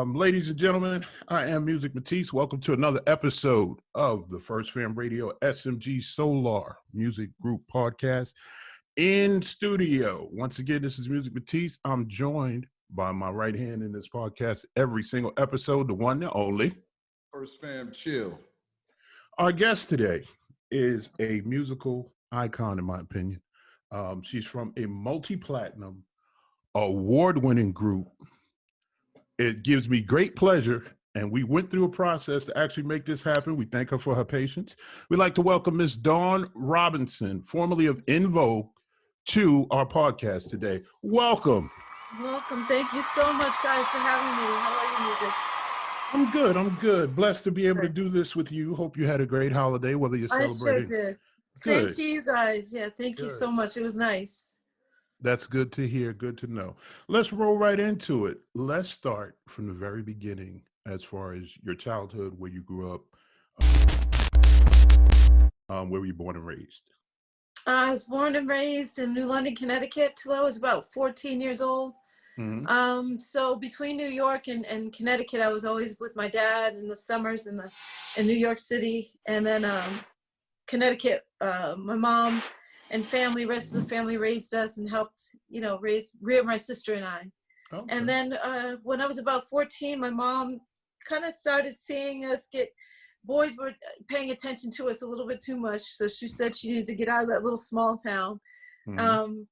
Ladies and gentlemen, I am Musiq Matisse. Welcome to another episode of the First Fam Radio SMG Solar Music Group podcast. In studio, once again, this is Musiq Matisse. I'm joined by my right hand in this podcast every single episode, the one and only First Fam Chill. Our guest today is a musical icon, in my opinion. She's from a multi-platinum, award-winning group. It gives me great pleasure, and we went through a process to actually make this happen. We thank her for her patience. We'd like to welcome Miss Dawn Robinson, formerly of En Vogue, to our podcast today. Welcome. Welcome. Thank you so much, guys, for having me. How are you, Musiq? I'm good. I'm good. Blessed to be able to do this with you. Hope you had a great holiday, whether you're celebrating. I sure did. Good. Same to you guys. Yeah, thank you so much. It was nice. That's good to hear. Good to know. Let's roll right into it. Let's start from the very beginning as far as your childhood, where you grew up, where were you born and raised? I was born and raised in New London, Connecticut till I was about 14 years old. Mm-hmm. So between New York and Connecticut, I was always with my dad in the summers in New York City. And then Connecticut, my mom and family, rest of the family raised us and helped, rear my sister and I. Okay. And then when I was about 14, my mom kind of started seeing us boys were paying attention to us a little bit too much. So she said she needed to get out of that little small town. Mm-hmm.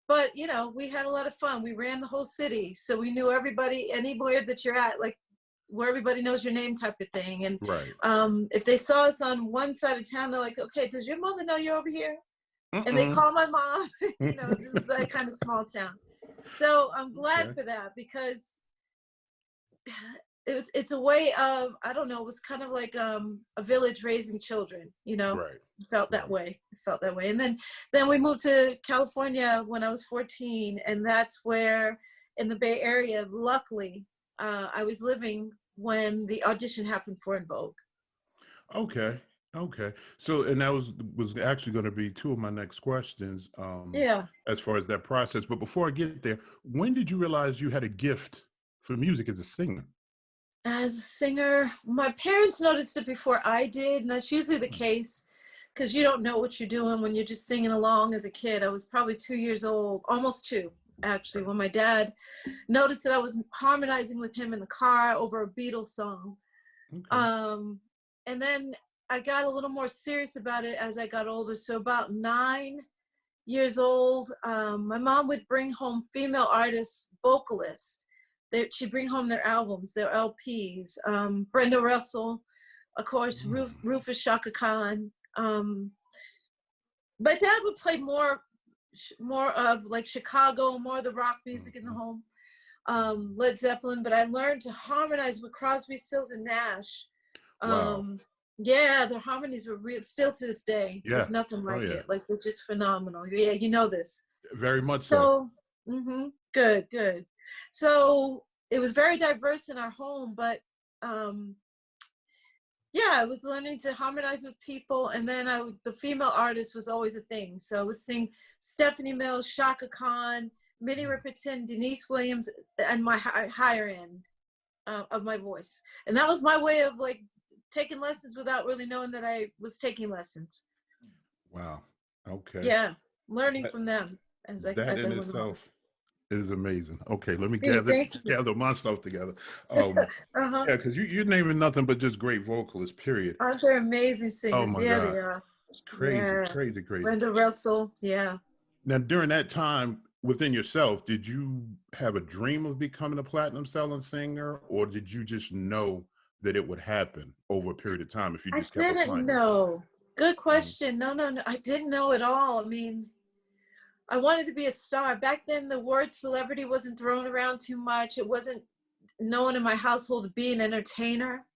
But, we had a lot of fun. We ran the whole city. So we knew everybody, anywhere that you're at, like where everybody knows your name type of thing. And right. If they saw us on one side of town, they're like, okay, does your mother know you're over here? And they call my mom. It was that kind of small town. So I'm glad for that, because it's a way of, I don't know, it was kind of like a village raising children, Right. Felt that way. It felt that way. And then we moved to California when I was 14, and that's where in the Bay Area, luckily, I was living when the audition happened for En Vogue. Okay. So, and that was actually going to be two of my next questions. As far as that process. But before I get there, when did you realize you had a gift for music as a singer? As a singer, my parents noticed it before I did, and that's usually the case, because you don't know what you're doing when you're just singing along as a kid. I was probably 2 years old, almost 2, actually, when my dad noticed that I was harmonizing with him in the car over a Beatles song. Okay. And then I got a little more serious about it as I got older. So about 9 years old, my mom would bring home female artists, vocalists. She'd bring home their albums, their LPs. Brenda Russell, of course, Rufus Chaka Khan. My dad would play more of like Chicago, more of the rock music in the home. Led Zeppelin, but I learned to harmonize with Crosby, Stills, and Nash. Wow. Yeah, their harmonies were real, still to this day. Yeah. There's nothing like it. Like, they're just phenomenal. Yeah, you know this. Very much so. Good. So it was very diverse in our home, but I was learning to harmonize with people, and then the female artist was always a thing. So I would sing Stephanie Mills, Chaka Khan, Minnie Riperton, Denise Williams, and my higher end of my voice. And that was my way of like taking lessons without really knowing that I was taking lessons. Wow. Okay. Yeah, learning from them as I in went itself is amazing. Okay, let me along. gather myself together. Yeah, because you're naming nothing but just great vocalists, period. Aren't they amazing singers? Oh my God. They are. It's crazy, Yeah. crazy. Brenda Russell, yeah. Now, during that time within yourself, did you have a dream of becoming a platinum selling singer, or did you just know that it would happen over a period of time if you just kept applying? I didn't know. Good question. No. I didn't know at all. I mean, I wanted to be a star. Back then, the word celebrity wasn't thrown around too much. It wasn't known in my household to be an entertainer.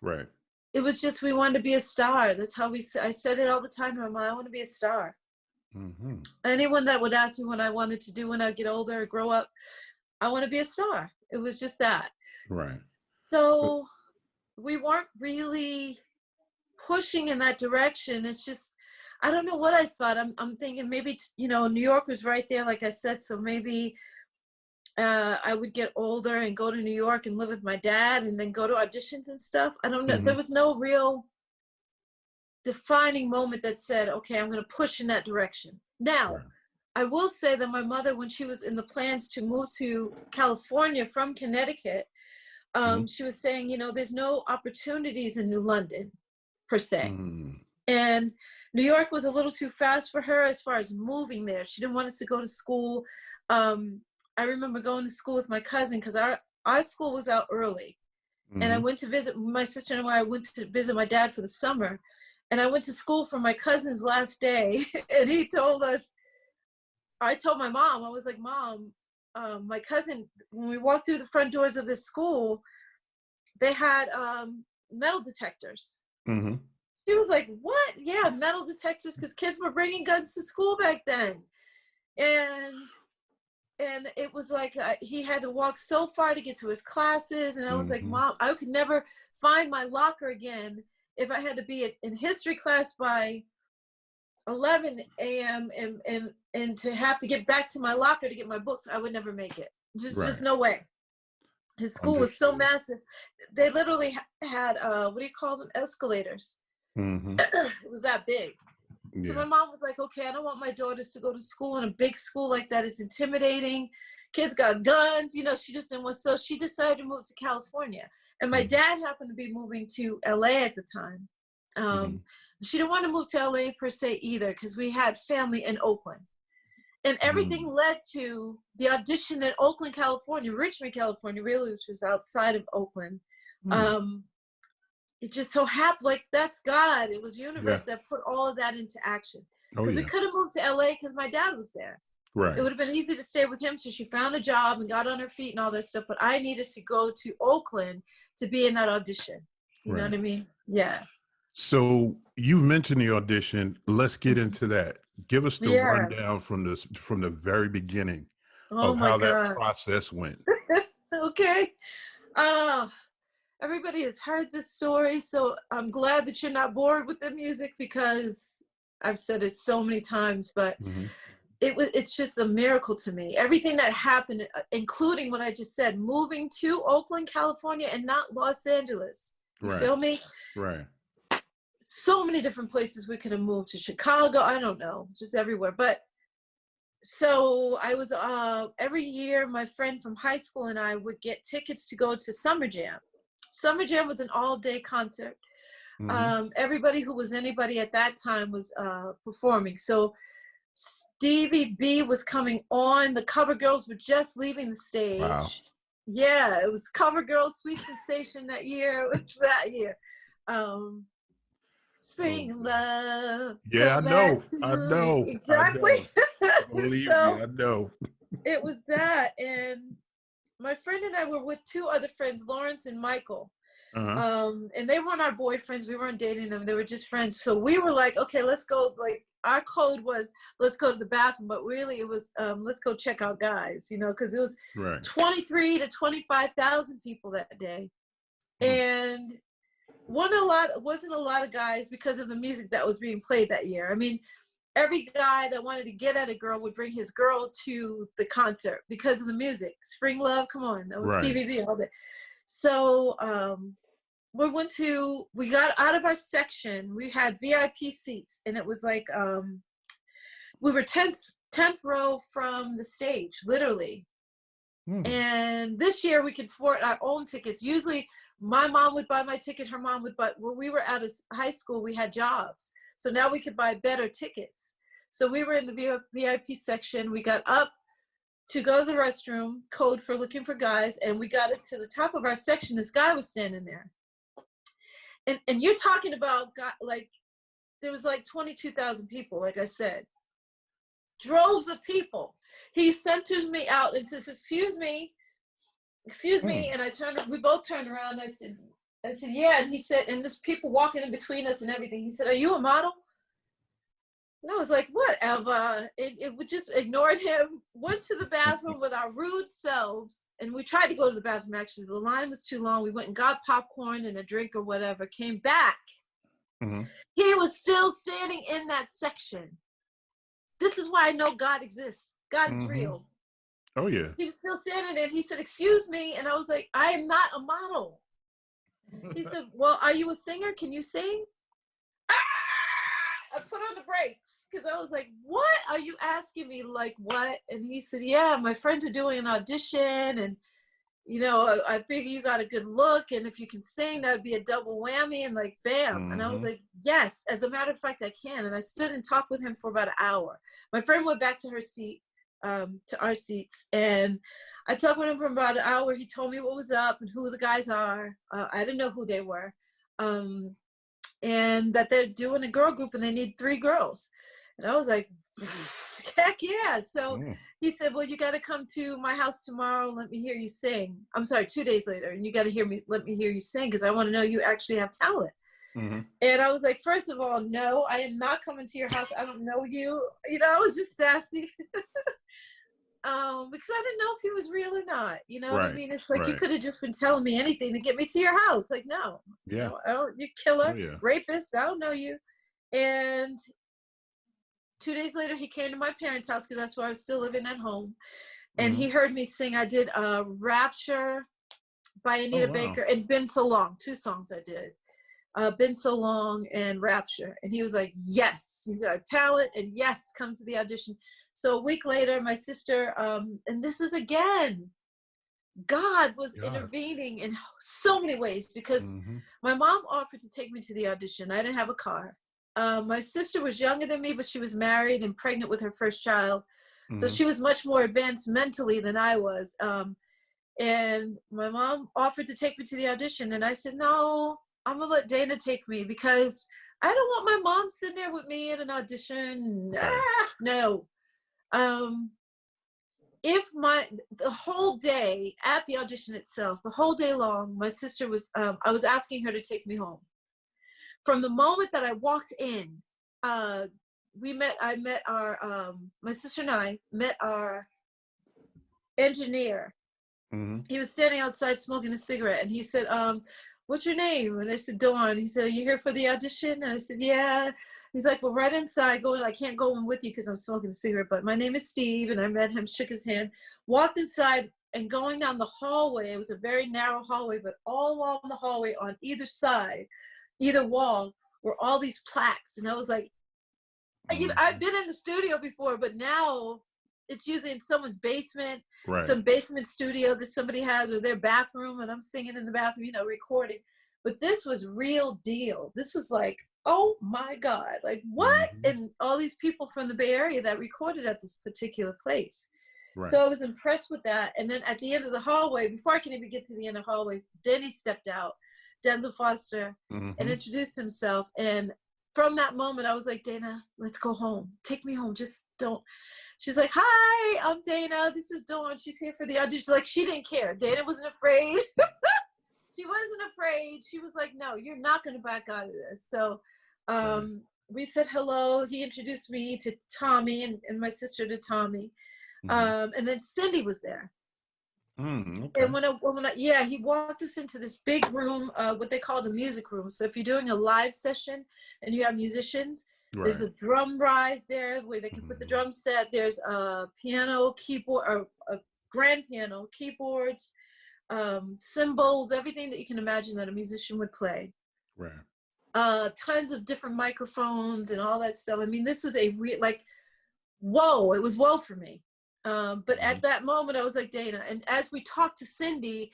Right. It was just, we wanted to be a star. That's how I said it all the time to my mom. I want to be a star. Mm-hmm. Anyone that would ask me what I wanted to do when I get older or grow up, I want to be a star. It was just that. Right. So we weren't really pushing in that direction. It's just, I don't know what I thought. I'm thinking maybe, New York was right there, like I said. So maybe I would get older and go to New York and live with my dad and then go to auditions and stuff. I don't know. There was no real defining moment that said, okay, I'm going to push in that direction. Now, I will say that my mother, when she was in the plans to move to California from Connecticut, she was saying, you know, there's no opportunities in New London per se. And New York was a little too fast for her as far as moving there. She didn't want us to go to school. I remember going to school with my cousin because our school was out early. And I went to visit, my sister and I went to visit my dad for the summer. And I went to school for my cousin's last day. And he told us, I told my mom, I was like, Mom, my cousin, when we walked through the front doors of this school, they had metal detectors. She was like, what? Yeah, metal detectors, because kids were bringing guns to school back then. And it was like he had to walk so far to get to his classes. And I was like, Mom, I could never find my locker again if I had to be in history class by 11 a.m. and to have to get back to my locker to get my books. I would never make it. Just no way. His school was so massive. They literally had, what do you call them? Escalators. It was that big. So my mom was like, okay, I don't want my daughters to go to school in a big school like that. It's intimidating. Kids got guns. You know, she just didn't want, so she decided to move to California. And my dad happened to be moving to LA at the time. She didn't want to move to LA per se either because we had family in Oakland. And everything led to the audition in Oakland, California, Richmond, California, really, which was outside of Oakland. It just so happened, like, that's God. It was universe that put all of that into action. Because we could have moved to LA because my dad was there. It would have been easy to stay with him till she found a job and got on her feet and all that stuff. But I needed to go to Oakland to be in that audition. You know what I mean? Yeah. So you've mentioned the audition. Let's get into that. Give us the rundown from the very beginning of how that process went. Okay. Everybody has heard this story, so I'm glad that you're not bored with the music because I've said it so many times, but it's just a miracle to me. Everything that happened, including what I just said, moving to Oakland, California, and not Los Angeles. You feel me? So many different places we could have moved to. Chicago, I don't know, just everywhere. But so I was, every year, my friend from high school and I would get tickets to go to Summer Jam. Summer Jam was an all-day concert. Everybody who was anybody at that time was performing. So Stevie B was coming on. The Cover Girls were just leaving the stage. Yeah, it was Cover Girls, Sweet Sensation that year. It was that year. Spring Love. Yeah, I know. Exactly. Believe me, I know. It was that. And my friend and I were with two other friends, Lawrence and Michael. And they weren't our boyfriends. We weren't dating them. They were just friends. So we were like, okay, let's go. Like, our code was, let's go to the bathroom. But really it was, let's go check out guys, you know, because it was 23 to 25,000 people that day. And wasn't a lot of guys because of the music that was being played that year. I mean, every guy that wanted to get at a girl would bring his girl to the concert because of the music. Spring Love, come on. That was Stevie B all day. So we got out of our section. We had VIP seats, and it was like, we were 10th row from the stage, literally. And this year we could afford our own tickets. Usually my mom would buy my ticket, her mom would buy, when we were out of high school, we had jobs. So now we could buy better tickets. So we were in the VIP section. We got up to go to the restroom, code for looking for guys, and we got it to the top of our section. This guy was standing there. And you're talking about, like, there was like 22,000 people, like I said. Droves of people. He centers me out and says, excuse me. And we both turned around. I said, yeah. And he said, and there's people walking in between us and everything. He said, are you a model? And I was like, whatever. We just ignored him, went to the bathroom with our rude selves. And we tried to go to the bathroom, actually. The line was too long. We went and got popcorn and a drink or whatever, came back. He was still standing in that section. This is why I know God exists. God is real. Oh yeah. He was still standing there. And he said, "Excuse me," and I was like, "I am not a model." He said, "Well, are you a singer? Can you sing?" I put on the brakes because I was like, "What are you asking me? Like what?" And he said, "Yeah, my friends are doing an audition, and I figure you got a good look, and if you can sing, that'd be a double whammy." And like, bam. And I was like, "Yes, as a matter of fact, I can." And I stood and talked with him for about an hour. My friend went back to her seat, to our seats, and I talked with him for about an hour. He told me what was up and who the guys are. I didn't know who they were. And that they're doing a girl group and they need 3 girls. And I was like, heck yeah. So he said, "Well, you got to come to my house tomorrow and let me hear you sing." I'm sorry, 2 days later. "And you got to let me hear you sing because I want to know you actually have talent." And I was like, "First of all, no, I am not coming to your house. I don't know you." I was just sassy. Because I didn't know if he was real or not. You know what I mean? It's like you could have just been telling me anything to get me to your house. Like, no, Yeah. you killer, Oh, yeah. rapist. I don't know you. And 2 days later, he came to my parents' house because that's where I was still living at home. And he heard me sing. I did Rapture by Anita Baker and Been So Long. 2 songs I did. Been So Long and Rapture. And he was like, "Yes, you got talent, and yes, come to the audition." So a week later, my sister, and this is again, God was intervening in so many ways because my mom offered to take me to the audition. I didn't have a car. My sister was younger than me, but she was married and pregnant with her first child. So she was much more advanced mentally than I was. And my mom offered to take me to the audition. And I said, "No, I'm going to let Dana take me because I don't want my mom sitting there with me at an audition." No. The whole day at the audition itself, the whole day long, my sister was, I was asking her to take me home. From the moment that I walked in, my sister and I met our engineer. He was standing outside smoking a cigarette, and he said, "What's your name?" And I said, "Dawn." He said, "You here for the audition?" And I said, "Yeah." He's like, "Well, right inside. Go. I can't go in with you because I'm smoking a cigarette, but my name is Steve." And I met him, shook his hand, walked inside, and going down the hallway. It was a very narrow hallway, but all along the hallway on either side, either wall, were all these plaques. And I was like, I've been in the studio before, but now it's usually in someone's basement, some basement studio that somebody has, or their bathroom, and I'm singing in the bathroom, recording. But this was real deal. This was like, oh my God, like what? And all these people from the Bay Area that recorded at this particular place. So I was impressed with that. And then at the end of the hallway, before I can even get to the end of the hallways, Denny stepped out, Denzel Foster, and introduced himself. And from that moment, I was like, "Dana, let's go home. Take me home. Just don't." She's like, "Hi, I'm Dana. This is Dawn. She's here for the audition." Like, she didn't care. Dana wasn't afraid. She wasn't afraid. She was like, "No, you're not going to back out of this." So we said hello. He introduced me to Tommy and my sister to Tommy. And then Cindy was there. And he walked us into this big room, what they call the music room. So if you're doing a live session and you have musicians, there's a drum rise there where they can put the drum set. There's a piano, keyboard, or a grand piano, keyboards, cymbals, everything that you can imagine that a musician would play. Tons of different microphones and all that stuff. I mean, this was whoa, it was whoa for me. But at that moment, I was like, "Dana." And as we talked to Cindy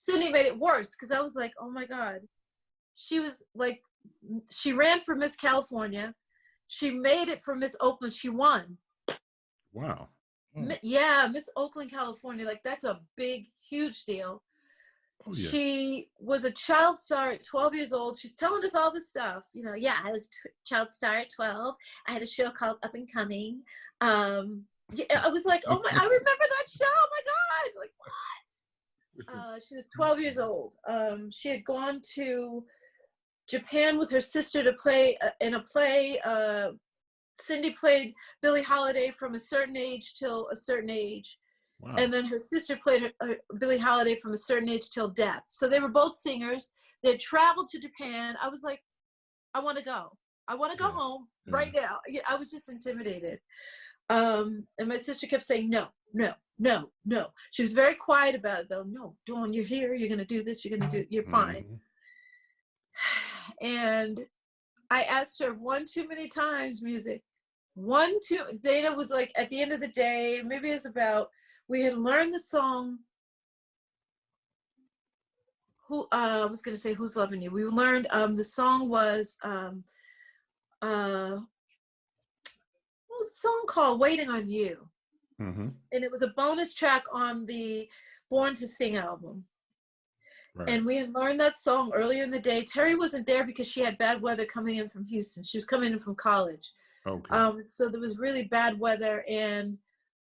made it worse because I was like, oh my God. She was like, she ran for Miss California. She made it for Miss Oakland. She won. Wow. Yeah, Miss Oakland, California. Like, that's a big, huge deal. Oh, yeah. She was a child star at 12 years old. She's telling us all this stuff. Yeah, I was child star at 12. I had a show called Up and Coming. Yeah, I was like, oh my, I remember that show. Oh my God. Like, what? She was 12 years old. She had gone to Japan with her sister to play in a play. Cindy played Billie Holiday from a certain age till a certain age. Wow. And then her sister played Billie Holiday from a certain age till death. So they were both singers. They had traveled to Japan. I was like, I want to go. I want to go home right now. I was just intimidated. And my sister kept saying, "No, no, no, no. She was very quiet about it though. No, Dawn, you're here. You're going to do this. You're going to do, you're fine. And I asked her one too many times, Musiq. Dana was like, at the end of the day, maybe it was about, we had learned the song, I was going to say, Who's Loving You? We learned, the song was, what was the song called? Waiting on You. And it was a bonus track on the Born to Sing album. Right. And we had learned that song earlier in the day. Terry wasn't there because she had bad weather coming in from Houston. She was coming in from college. Okay. So there was really bad weather, and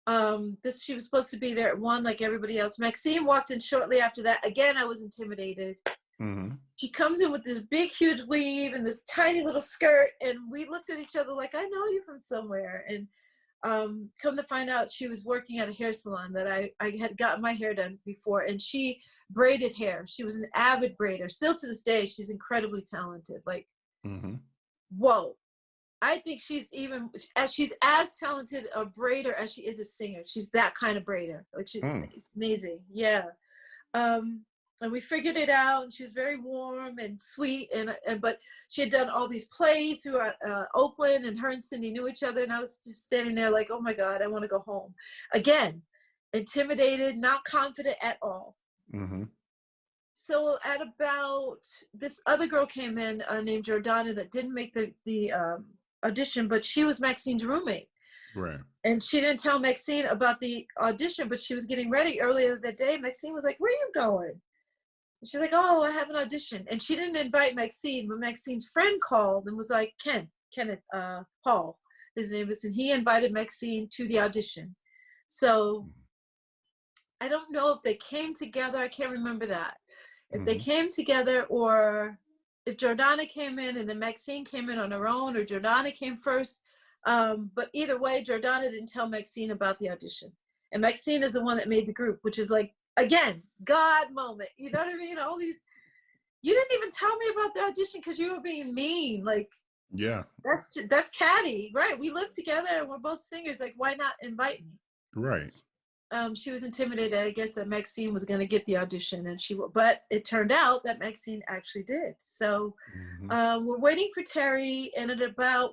she was supposed to be there at 1 like everybody else. Maxine walked in shortly after that. Again, I was intimidated. She comes in with this big, huge weave and this tiny little skirt, and we looked at each other like, I know you from somewhere. And come to find out, she was working at a hair salon that I had gotten my hair done before, and she braided hair. She was an avid braider. Still to this day, she's incredibly talented. Like, whoa. I think she's as talented a braider as she is a singer. She's that kind of braider. Like, she's amazing. Yeah. And we figured it out, and she was very warm and sweet, but she had done all these plays throughout Oakland, and her and Cindy knew each other, and I was just standing there like, oh my God, I want to go home. Again, intimidated, not confident at all. So at about, this other girl came in named Jordana that didn't make the audition, but she was Maxine's roommate. Right. And she didn't tell Maxine about the audition, but she was getting ready earlier that day. Maxine was like, where are you going? And she's like, oh, I have an audition. And she didn't invite Maxine, but Maxine's friend called and was like, Kenneth Paul, his name is, and he invited Maxine to the audition. So I don't know if they came together. I can't remember that. If they came together, or if Jordana came in and then Maxine came in on her own, or Jordana came first. But either way, Jordana didn't tell Maxine about the audition. And Maxine is the one that made the group, which is like, again, God moment. You know what I mean? All these, you didn't even tell me about the audition because you were being mean. Like, yeah, that's catty, right? We live together and we're both singers. Like, why not invite me? Right. She was intimidated, I guess, that Maxine was going to get the audition, and but it turned out that Maxine actually did. So we're waiting for Terry, and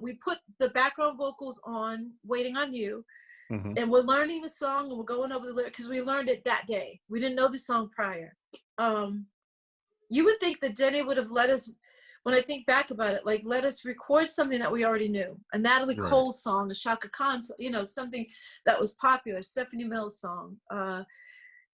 we put the background vocals on Waiting on You, and we're learning the song, and we're going over the lyrics because we learned it that day. We didn't know the song prior. You would think that Denny would have let us, when I think back about it, like, let us record something that we already knew. A Natalie Cole song, a Shaka Khan, something that was popular, Stephanie Mills song.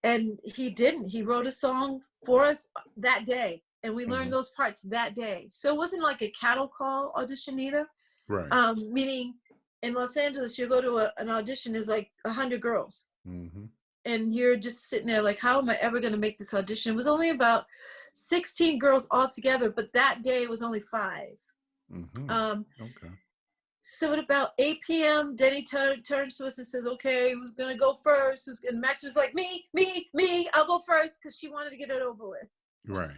And he didn't. He wrote a song for us that day, and we learned those parts that day. So it wasn't like a cattle call audition either. Right. Meaning in Los Angeles, you go to an audition, there's like 100 girls. And you're just sitting there like, how am I ever going to make this audition? It was only about 16 girls altogether, but that day it was only 5. Okay. So at about 8 p.m., Denny turns to us and says, okay, who's going to go first? And Max was like, me, I'll go first, because she wanted to get it over with. Right.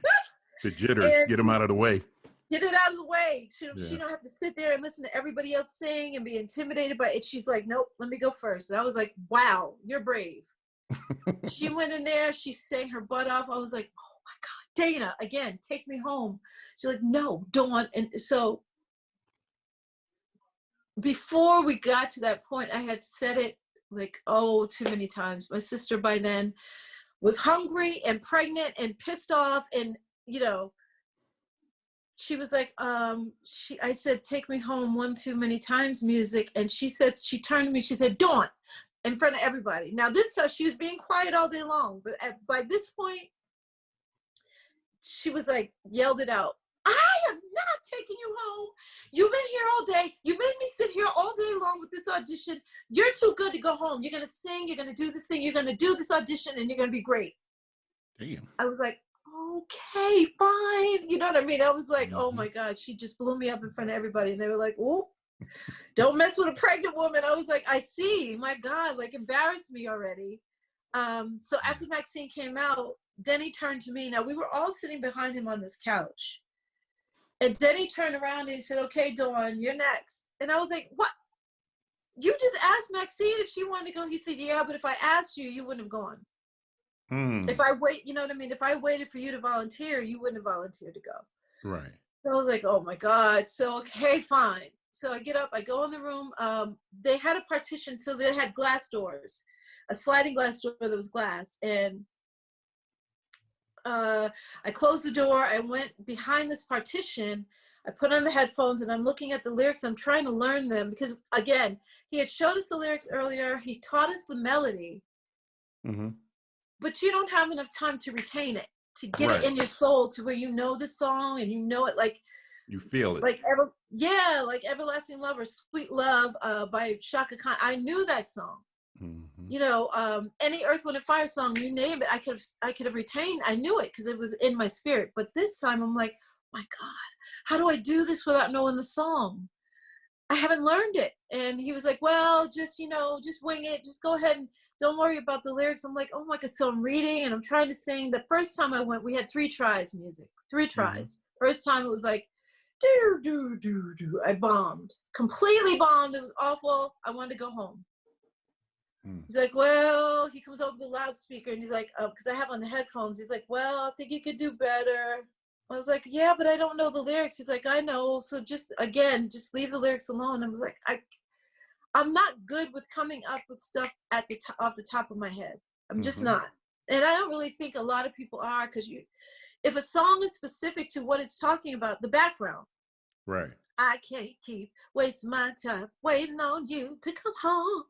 The jitters, get them out of the way. Get it out of the way. She don't have to sit there and listen to everybody else sing and be intimidated by it. She's like, nope, let me go first. And I was like, wow, you're brave. She went in there, she sang her butt off. I was like, oh my God, Dana, again, take me home. She's like, no, don't. And so before we got to that point, I had said it like, oh, too many times. My sister by then was hungry and pregnant and pissed off, and she was like, I said, take me home one too many times, Musiq. And she turned to me, she said, Dawn, in front of everybody. Now this time she was being quiet all day long, but by this point, she was like, yelled it out. I am not taking you home. You've been here all day. You made me sit here all day long with this audition. You're too good to go home. You're going to sing. You're going to do this thing. You're going to do this audition, and you're going to be great. Damn. I was like, okay, fine. You know what I mean? I was like, oh my God, she just blew me up in front of everybody. And they were like, oh, don't mess with a pregnant woman. I was like, I see, my God, like, embarrassed me already. So after Maxine came out, Denny turned to me. Now we were all sitting behind him on this couch. And Denny turned around and he said, okay, Dawn, you're next. And I was like, what? you just asked Maxine if she wanted to go. He said, yeah, but if I asked you, you wouldn't have gone. If I wait, you know what I mean? If I waited for you to volunteer, you wouldn't have volunteered to go. Right. So I was like, oh my God. So, okay, fine. So I get up, I go in the room. They had a partition, so they had glass doors, a sliding glass door that was glass. And I closed the door. I went behind this partition. I put on the headphones and I'm looking at the lyrics. I'm trying to learn them because, again, he had showed us the lyrics earlier. He taught us the melody, but you don't have enough time to retain it, to get it in your soul to where you know the song and you know it like you feel it. Like like Everlasting Love or Sweet Love by Shaka Khan. I knew that song. You know, any Earth, Wind and Fire song, you name it, I could have retained. I knew it because it was in my spirit. But this time I'm like, my God, how do I do this without knowing the song? I haven't learned it. And he was like, well, just, you know, just wing it. Just go ahead and don't worry about the lyrics. I'm like, oh my God. So I'm reading and I'm trying to sing. The first time I went, we had 3 tries music, 3 tries. First time it was like, do, do, do, do. I bombed, completely bombed. It was awful. I wanted to go home. He's like, well, he comes over the loudspeaker and he's like, because I have on the headphones. He's like, well, I think you could do better. I was like, yeah, but I don't know the lyrics. He's like, I know. So just leave the lyrics alone. I was like, I'm not good with coming up with stuff at the off the top of my head. I'm just not. And I don't really think a lot of people are, because if a song is specific to what it's talking about, the background. Right. I can't keep wasting my time waiting on you to come home.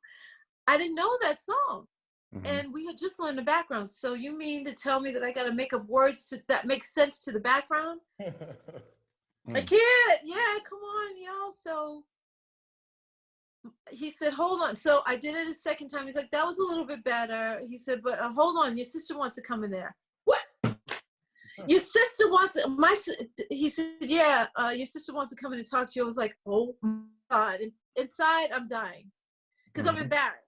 I didn't know that song. And we had just learned the background. So you mean to tell me that I got to make up words that make sense to the background? I can't. Yeah, come on, y'all. So he said, hold on. So I did it a second time. He's like, that was a little bit better. He said, but hold on. Your sister wants to come in there. What? Your sister wants he said, yeah, your sister wants to come in and talk to you. I was like, oh my God. Inside, I'm dying because I'm embarrassed.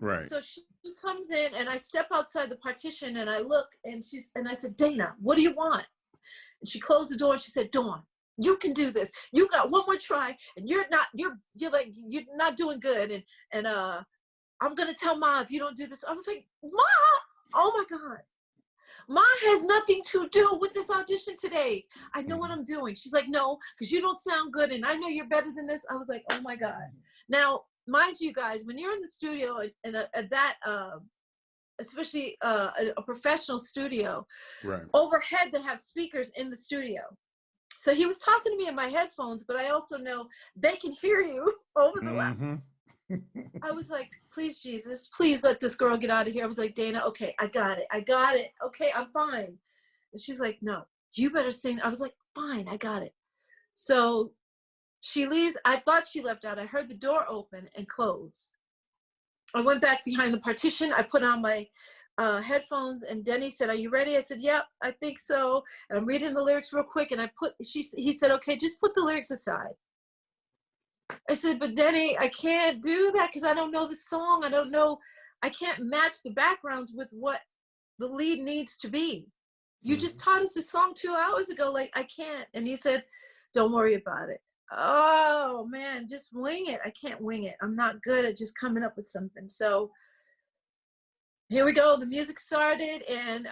Right. So she comes in and I step outside the partition and I look and I said, Dana, what do you want? And she closed the door and she said, Dawn, you can do this. You got one more try and you're not doing good. And I'm going to tell Ma if you don't do this. I was like, Ma, oh my God. Ma has nothing to do with this audition today. I know what I'm doing. She's like, no, because you don't sound good. And I know you're better than this. I was like, oh my God. Now, mind you guys, when you're in the studio and at that, especially a professional studio, overhead they have speakers in the studio. So he was talking to me in my headphones, but I also know they can hear you over the loud. I was like, please, Jesus, please let this girl get out of here. I was like, Dana, okay, I got it. Okay, I'm fine. And she's like, no, you better sing. I was like, fine, I got it. So she leaves. I thought she left out. I heard the door open and close. I went back behind the partition. I put on my headphones and Denny said, are you ready? I said, yep, I think so. And I'm reading the lyrics real quick. And he said, okay, just put the lyrics aside. I said, but Denny, I can't do that because I don't know the song. I can't match the backgrounds with what the lead needs to be. You just taught us a song 2 hours ago. Like, I can't. And he said, don't worry about it. Oh man, just wing it. I can't wing it. I'm not good at just coming up with something. So here we go. The music started and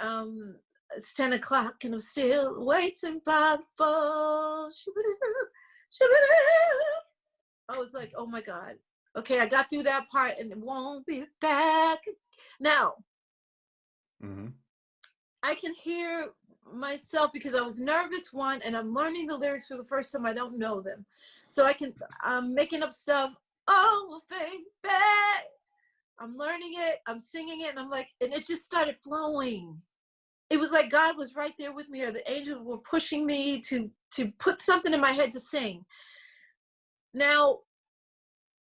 it's 10 o'clock and I'm still waiting by the phone. I was like, oh my God. Okay, I got through that part and it won't be back. Now, I can hear myself because I was nervous, one, and I'm learning the lyrics for the first time. I don't know them. So I'm making up stuff. Oh, baby. I'm learning it. I'm singing it. And I'm like, and it just started flowing. It was like God was right there with me, or the angels were pushing me to put something in my head to sing. Now,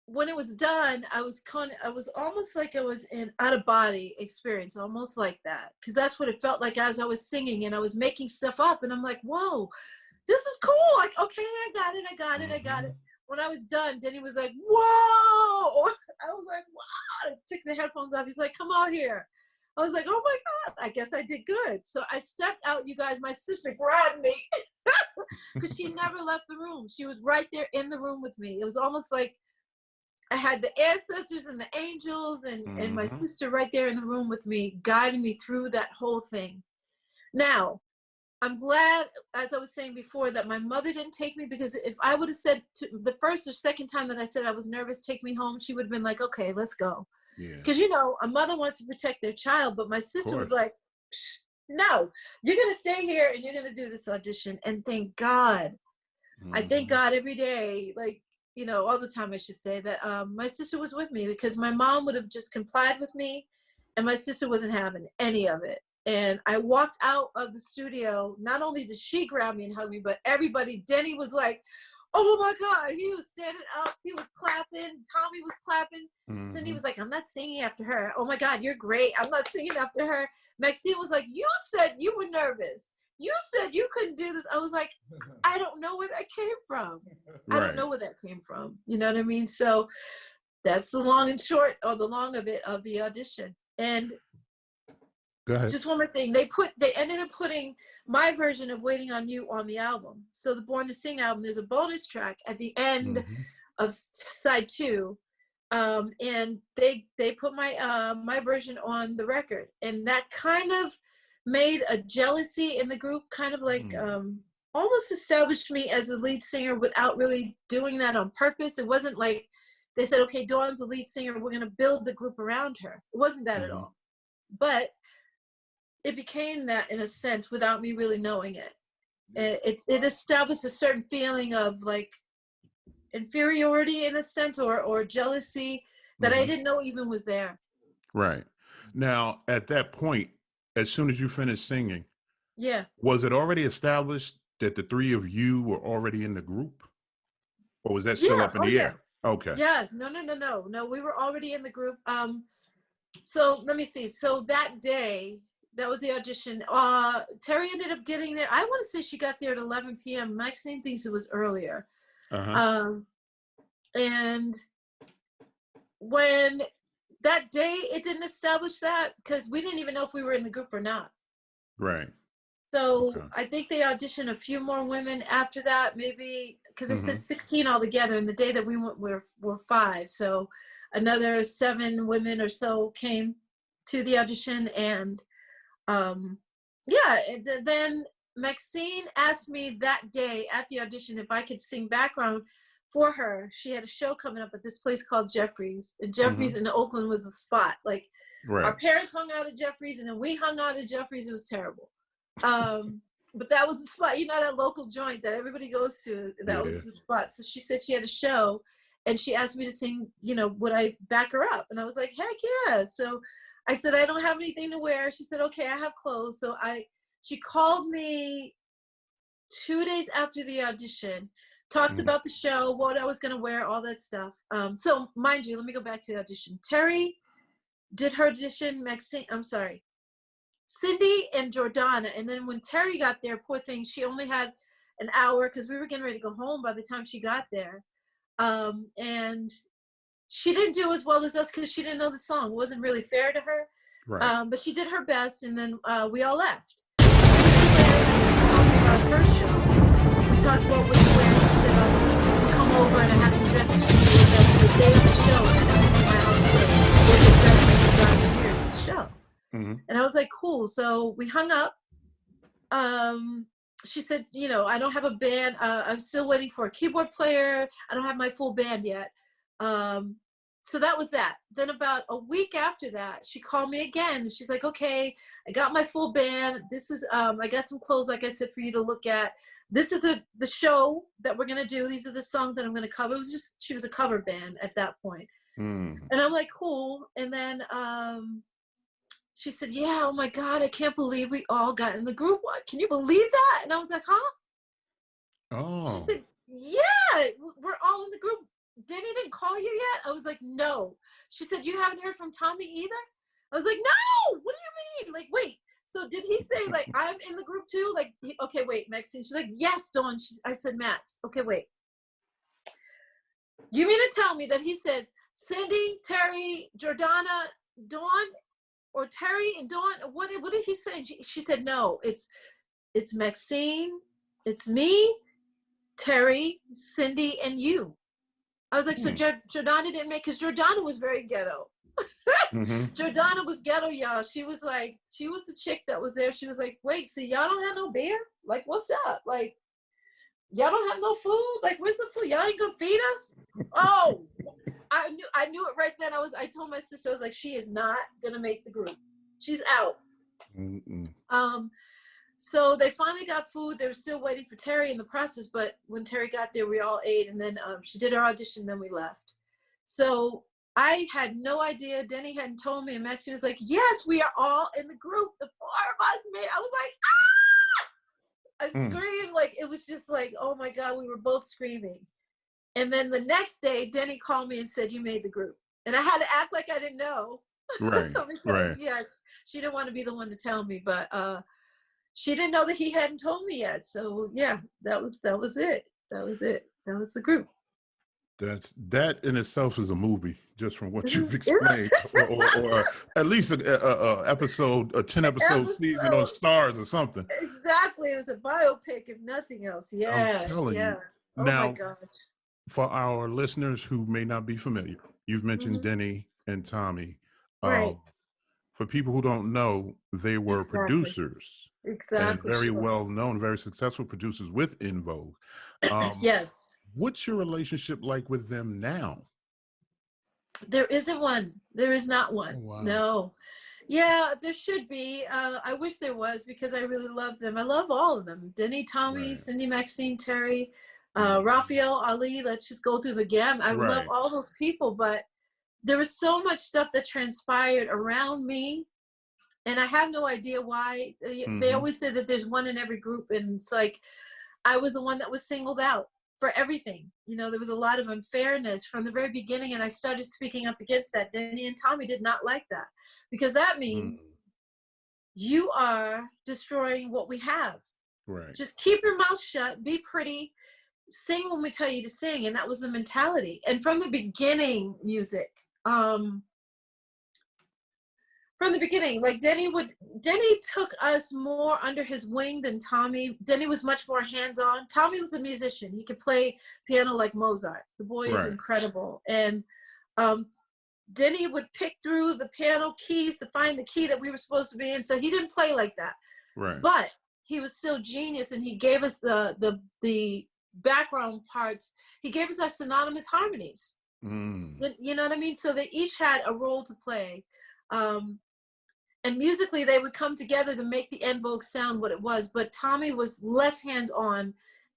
when it was done, I was almost like I was in out of body experience, almost like that. Because that's what it felt like as I was singing and I was making stuff up. And I'm like, whoa, this is cool. Like, okay, I got it. When I was done, Denny was like, whoa. I was like, wow. I took the headphones off. He's like, come out here. I was like, oh my God, I guess I did good. So I stepped out, you guys. My sister grabbed me because she never left the room. She was right there in the room with me. It was almost like I had the ancestors and the angels and my sister right there in the room with me, guiding me through that whole thing. Now, I'm glad, as I was saying before, that my mother didn't take me, because if I would have said to the first or second time that I said I was nervous, take me home, she would have been like, okay, let's go. Yeah. Because, you know, a mother wants to protect their child, but my sister was like, no, you're going to stay here and you're going to do this audition. And thank God, I thank God every day, like, you know, all the time, I should say, that my sister was with me, because my mom would have just complied with me and my sister wasn't having any of it. And I walked out of the studio. Not only did she grab me and hug me, but everybody, Denny was like, oh my God, he was standing up, he was clapping, Tommy was clapping. Cindy was like, I'm not singing after her. Oh my God, you're great. I'm not singing after her. Maxine was like, you said you were nervous. You said you couldn't do this. I was like, I don't know where that came from. I don't know where that came from. You know what I mean? So that's the long and short, or the long of it, of the audition. And go ahead. Just one more thing. They ended up putting my version of Waiting on You on the album. So the Born to Sing album, there's a bonus track at the end of side 2. And they put my my version on the record. And that kind of made a jealousy in the group, kind of like almost established me as a lead singer without really doing that on purpose. It wasn't like they said, okay, Dawn's the lead singer, we're going to build the group around her. It wasn't that at all. But it became that in a sense without me really knowing it. It established a certain feeling of like inferiority in a sense, or jealousy that I didn't know even was there. Right. Now, at that point, as soon as you finished singing, was it already established that the three of you were already in the group? Or was that still up in the air? Okay. Yeah, no, we were already in the group. So let me see. So that day, that was the audition. Terry ended up getting there. I want to say she got there at 11 p.m. Maxine thinks it was earlier. And when that day, it didn't establish that, because we didn't even know if we were in the group or not. Right. So I think they auditioned a few more women after that, maybe, because they said 16 altogether, and the day that we went were 5. So another 7 women or so came to the audition. And then Maxine asked me that day at the audition if I could sing background for her. She had a show coming up at this place called Jeffries, and Jeffries in Oakland was the spot. Like our parents hung out at Jeffries, and then we hung out at Jeffries. It was terrible. But that was the spot, you know, that local joint that everybody goes to. That was the spot. So she said she had a show, and she asked me to sing, you know, would I back her up? And I was like, heck yeah. So I said, I don't have anything to wear. She said, okay, I have clothes. So she called me 2 days after the audition, talked about the show, what I was going to wear, all that stuff. So mind you, let me go back to the audition. Terry did her audition, Cindy and Jordana. And then when Terry got there, poor thing, she only had an hour, because we were getting ready to go home by the time she got there. And she didn't do as well as us because she didn't know the song. It wasn't really fair to her. Right. But she did her best, and then we all left. Our first show, we talked about what to wear. She said, we'll come over and I have some dresses for you. And that's the day of the show. And my house said, we'll get dressed and we'll drive you here to the show. And I was like, cool. So we hung up. She said, you know, I don't have a band. I'm still waiting for a keyboard player. I don't have my full band yet. So that was that. Then about a week after that, she called me again. And she's like, okay, I got my full band. This is, I got some clothes, like I said, for you to look at. This is the show that we're going to do. These are the songs that I'm going to cover. It was just, she was a cover band at that point. And I'm like, cool. And then she said, yeah, oh my God, I can't believe we all got in the group. What? Can you believe that? And I was like, huh? Oh. She said, yeah, we're all in the group. Denny didn't call you yet? I was like, no. She said, you haven't heard from Tommy either? I was like, no, what do you mean? Like, wait, so did he say, like, I'm in the group too? Like, okay, wait, Maxine. She's like, yes, Dawn. I said, Max. Okay, wait. You mean to tell me that he said, Cindy, Terry, Jordana, Dawn, or Terry and Dawn? What did he say? She said, no, it's Maxine, it's me, Terry, Cindy, and you. I was like, so Jordana didn't make, because Jordana was very ghetto. Jordana was ghetto, y'all. She was the chick that was there. She was like, wait, so y'all don't have no beer? Like, what's up? Like, y'all don't have no food? Like, where's the food? Y'all ain't gonna feed us? Oh, I knew it right then. I told my sister, I was like, she is not gonna make the group. She's out. So they finally got food. They were still waiting for Terry in the process, but when Terry got there, we all ate, and then she did her audition, then we left. So I had no idea. Denny hadn't told me, and Maxine was like, yes, we are all in the group. The 4 of us made. I was like, ah! I screamed. Like, it was just like, oh my God, we were both screaming. And then the next day, Denny called me and said, you made the group. And I had to act like I didn't know. Right. Because, yeah, she didn't want to be the one to tell me, but she didn't know that he hadn't told me yet. So yeah, that was it. That was it. That was the group. That in itself is a movie, just from what you've explained, or at least a episode, a 10-episode season on Stars or something. Exactly, it was a biopic, if nothing else. Yeah, I'm telling you. Oh now, my gosh. For our listeners who may not be familiar, you've mentioned Denny and Tommy. Right. For people who don't know, they were producers. Exactly. And very well known, very successful producers with En Vogue. Yes. What's your relationship like with them now? There isn't one. There is not one. Oh, wow. No. Yeah, there should be. I wish there was, because I really love them. I love all of them. Denny, Tommy, Cindy, Maxine, Terry, Raphael, Ali. Let's just go through the gamut. I love all those people, but there was so much stuff that transpired around me, and I have no idea why. They always say that there's one in every group, and it's like I was the one that was singled out for everything. You know, there was a lot of unfairness from the very beginning, and I started speaking up against that. Denny and Tommy did not like that, because that means you are destroying what we have. Right. Just keep your mouth shut, be pretty, sing when we tell you to sing. And that was the mentality. And from the beginning, Musiq, from the beginning, like Denny took us more under his wing than Tommy. Denny was much more hands-on. Tommy was a musician. He could play piano like Mozart. The boy is incredible. And Denny would pick through the piano keys to find the key that we were supposed to be in. So he didn't play like that. Right. But he was still genius, and he gave us the background parts. He gave us our synonymous harmonies. You know what I mean? So they each had a role to play. And musically, they would come together to make the En Vogue sound what it was. But Tommy was less hands-on,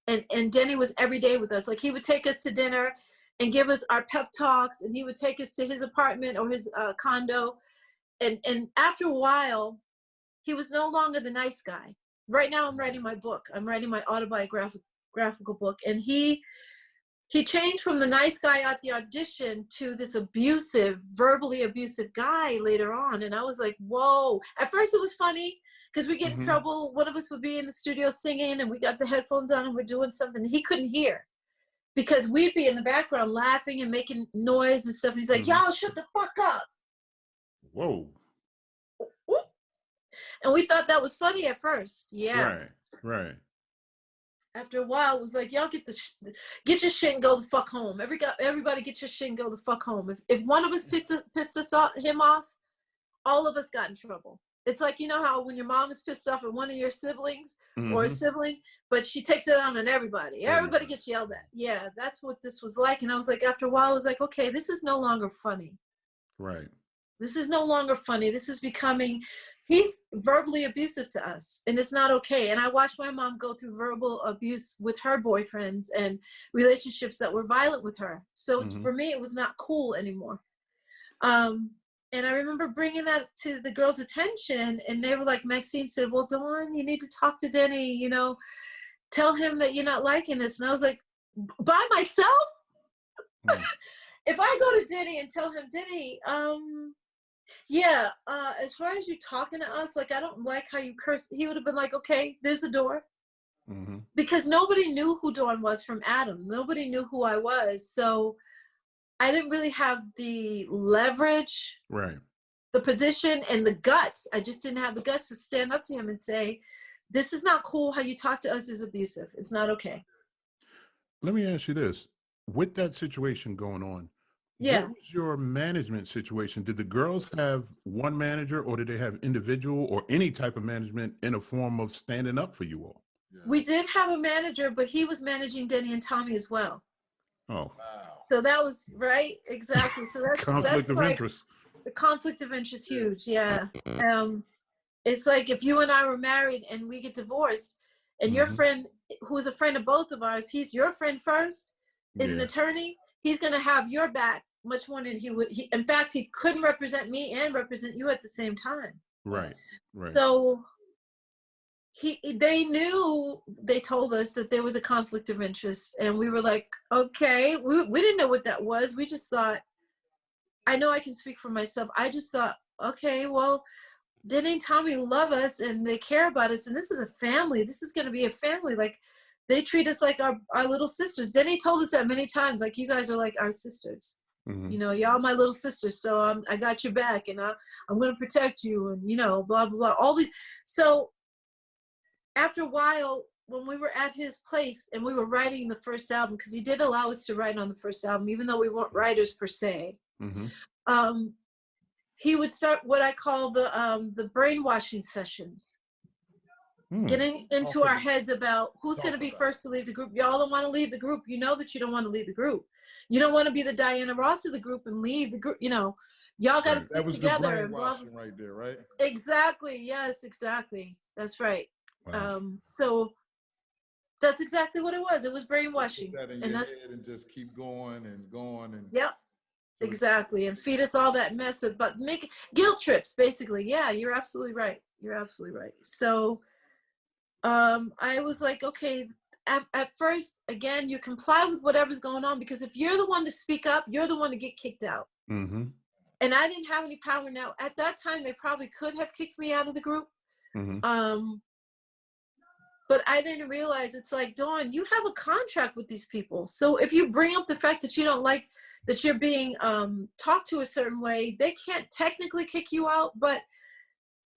and Denny was every day with us. Like, he would take us to dinner and give us our pep talks, and he would take us to his apartment or his condo. And after a while, he was no longer the nice guy. Right now, I'm writing my book. I'm writing my autobiographical book. And he changed from the nice guy at the audition to this verbally abusive guy later on. And I was like, whoa. At first it was funny, because we get in trouble. One of us would be in the studio singing, and we got the headphones on and we're doing something he couldn't hear, because we'd be in the background laughing and making noise and stuff. And he's like, y'all shut the fuck up. Whoa. And we thought that was funny at first. Yeah. Right. After a while, it was like, y'all get your shit and go the fuck home. Everybody get your shit and go the fuck home. If one of us pissed him off, all of us got in trouble. It's like, you know how when your mom is pissed off at one of your siblings or a sibling, but she takes it on everybody. Everybody gets yelled at. Yeah, that's what this was like. And I was like, after a while, I was like, okay, this is no longer funny. Right. This is no longer funny. This is becoming, he's verbally abusive to us, and it's not okay. And I watched my mom go through verbal abuse with her boyfriends and relationships that were violent with her. So for me, it was not cool anymore. And I remember bringing that to the girls' attention, and they were like, Maxine said, well, Dawn, you need to talk to Denny, you know, tell him that you're not liking this. And I was like, by myself? If I go to Denny and tell him, Denny, as far as you talking to us, like, I don't like how you curse, he would have been like, okay, there's the door. Because nobody knew who Dawn was from Adam. Nobody knew who I was. So I didn't really have the leverage, the position, and the guts. I just didn't have the guts to stand up to him and say, this is not cool. How you talk to us is abusive. It's not okay. Let me ask you this. with that situation going on, Yeah. what was your management situation? Did the girls have one manager, or did they have individual or any type of management in a form of standing up for you all? Yeah. We did have a manager, but he was managing Denny and Tommy as well. Oh, Wow. So that was right. Exactly. So that's conflict of like interest. the conflict of interest huge. Yeah. It's like if you and I were married and we get divorced and your friend who's a friend of both of ours, he's your friend first, is an Yeah. attorney, he's going to have your back much more than he would. In fact, he couldn't represent me and represent you at the same time. Right. Right. So they told us that there was a conflict of interest, and we were like, okay, we didn't know what that was. We just thought, I know I can speak for myself. I just thought, okay, well, Denny and Tommy love us and they care about us, and this is a family. This is going to be a family. Like, they treat us like our little sisters. Denny told us that many times, like, you guys are like our sisters. You know, y'all my little sisters, so I got your back, and I'm going to protect you, and, you know, blah, blah, blah. All these. So after a while, when we were at his place and we were writing the first album, because he did allow us to write on the first album, even though we weren't writers per se, he would start what I call the brainwashing sessions, getting into our heads about who's going to be first to leave the group. Y'all don't want to leave the group. You know that you don't want to leave the group. You don't want to be the Diana Ross of the group and leave the group. You know, y'all got to stick together. That was the brainwashing right there, right? Exactly. Yes, exactly. That's right. Wow. So that's exactly what it was. It was brainwashing. Put that in your head and just keep going and going and. Yep. Exactly. And feed us all that mess of, but make guilt trips, basically. Yeah, you're absolutely right. You're absolutely right. So I was like, okay, at first, again, you comply with whatever's going on, because if you're the one to speak up, you're the one to get kicked out. And I didn't have any power. Now, at that time, they probably could have kicked me out of the group. But I didn't realize, it's like, Dawn, you have a contract with these people. So if you bring up the fact that you don't like that you're being talked to a certain way, they can't technically kick you out. But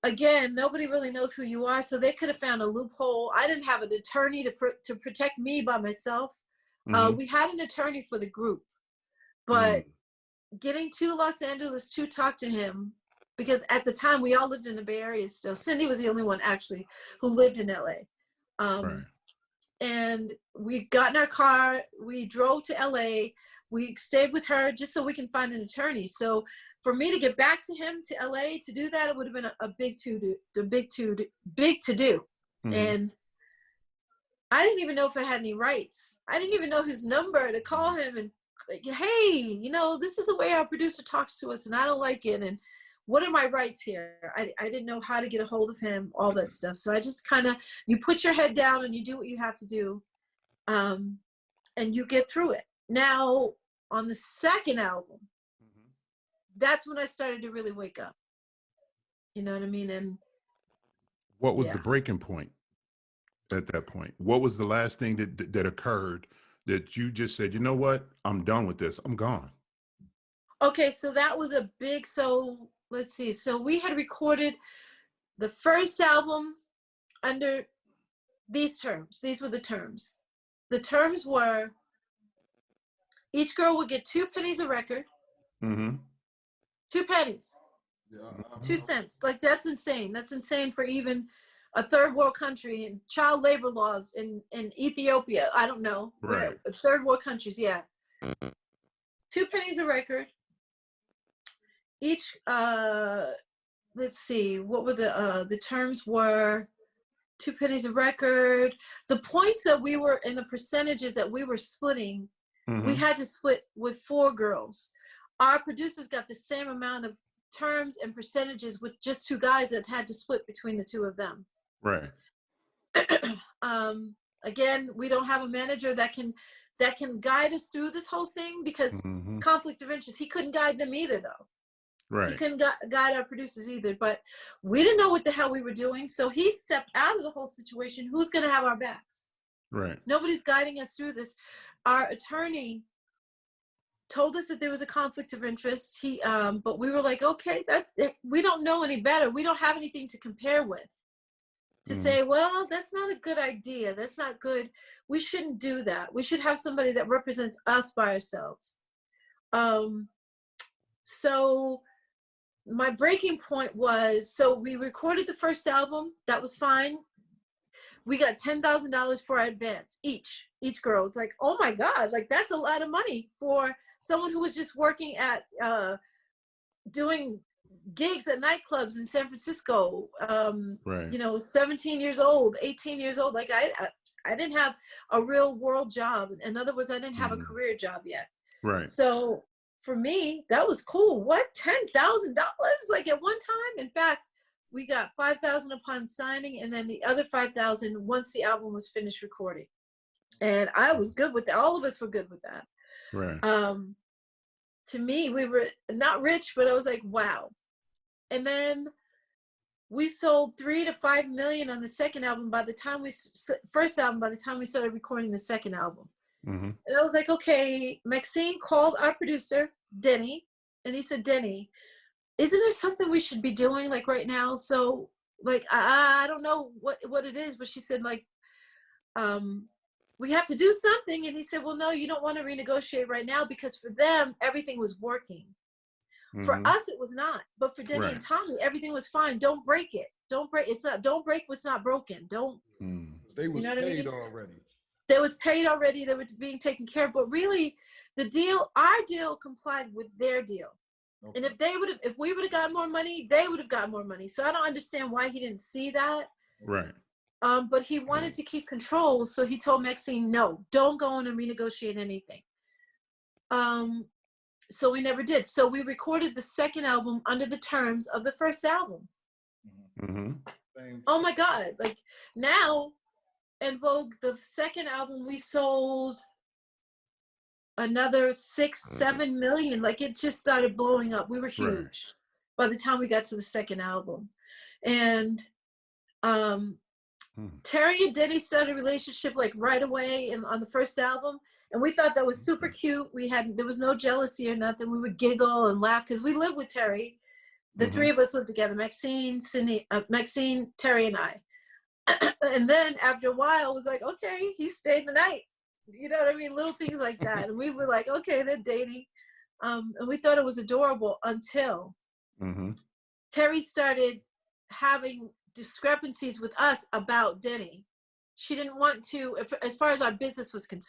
again, nobody really knows who you are. So they could have found a loophole. I didn't have an attorney to protect me by myself. We had an attorney for the group. But getting to Los Angeles to talk to him, because at the time we all lived in the Bay Area still. Cindy was the only one actually who lived in LA. And we got in our car, we drove to LA, we stayed with her just so we can find an attorney. So for me to get back to him to LA to do that, it would have been a big to do. And I didn't even know if I had any rights. I didn't even know his number to call him and, hey, you know, this is the way our producer talks to us and I don't like it. And what are my rights here? I didn't know how to get a hold of him, all that stuff. So I just kind of, you put your head down and you do what you have to do. And you get through it. Now, on the second album, that's when I started to really wake up. You know what I mean? And what was the breaking point at that point? What was the last thing that occurred that you just said, you know what, I'm done with this, I'm gone? Okay, so that was a big, so let's see. So we had recorded the first album under these terms. These were the terms. The terms were, each girl would get 2 pennies a record. 2 pennies. 2 cents. Like, that's insane. That's insane for even a third world country, and child labor laws in Ethiopia. I don't know. Right. Third world countries, yeah. 2 pennies a record. Each, let's see, what were the terms were 2 pennies a record. The points that we were, and the percentages that we were splitting, we had to split with 4 girls. Our producers got the same amount of terms and percentages with just 2 guys that had to split between the 2 of them. Right. Again, we don't have a manager that can guide us through this whole thing, because conflict of interest. He couldn't guide them either, though. Right. He couldn't guide our producers either. But we didn't know what the hell we were doing, so he stepped out of the whole situation. Who's going to have our backs? Right. Nobody's guiding us through this. Our attorney told us that there was a conflict of interest. But we were like, okay, we don't know any better. We don't have anything to compare with. to say, well, that's not a good idea. That's not good. We shouldn't do that. We should have somebody that represents us by ourselves. So my breaking point was, so we recorded the first album. That was fine. We got $10,000 for our advance, each girl. It's like, oh my God, like that's a lot of money for someone who was just working at, doing gigs at nightclubs in San Francisco, Right. you know, 17 years old, 18 years old. Like I didn't have a real world job. In other words, I didn't have a career job yet. Right. So for me, that was cool. What, $10,000? Like at one time? In fact, we got $5,000 upon signing, and then the other $5,000 once the album was finished recording. And I was good with that. All of us were good with that. Right. To me, we were not rich, but I was like, wow. And then we sold 3 to 5 million on the second album by the time we started recording the second album. And I was like, okay. Maxine called our producer, Denny, and he said, Denny, isn't there something we should be doing like right now? So like, I don't know what it is, but she said like, we have to do something. And he said, well, no, you don't want to renegotiate right now, because for them, everything was working. For us, it was not. But for Denny and Tommy, everything was fine. Don't break it. Don't break. Don't break what's not broken. Don't. They was paid already. They was paid already. They were being taken care of. But really, our deal complied with their deal. Okay. And if we would have gotten more money, they would have gotten more money. So I don't understand why he didn't see that. Right. But he wanted to keep control. So he told Maxine, no, don't go in and renegotiate anything. So we never did. So we recorded the second album under the terms of the first album. Oh my God. Like now, En Vogue, the second album, we sold another 6-7 million. Like it just started blowing up. We were huge by the time we got to the second album. And Terry and Denny started a relationship like right away on the first album. And we thought that was super cute. There was no jealousy or nothing. We would giggle and laugh because we lived with Terry. The three of us lived together, Maxine, Terry, and I. And then after a while, it was like, okay, he stayed the night. You know what I mean? Little things like that. And we were like, okay, they're dating. And we thought it was adorable until Terry started having discrepancies with us about Denny. She didn't want to, as far as our business was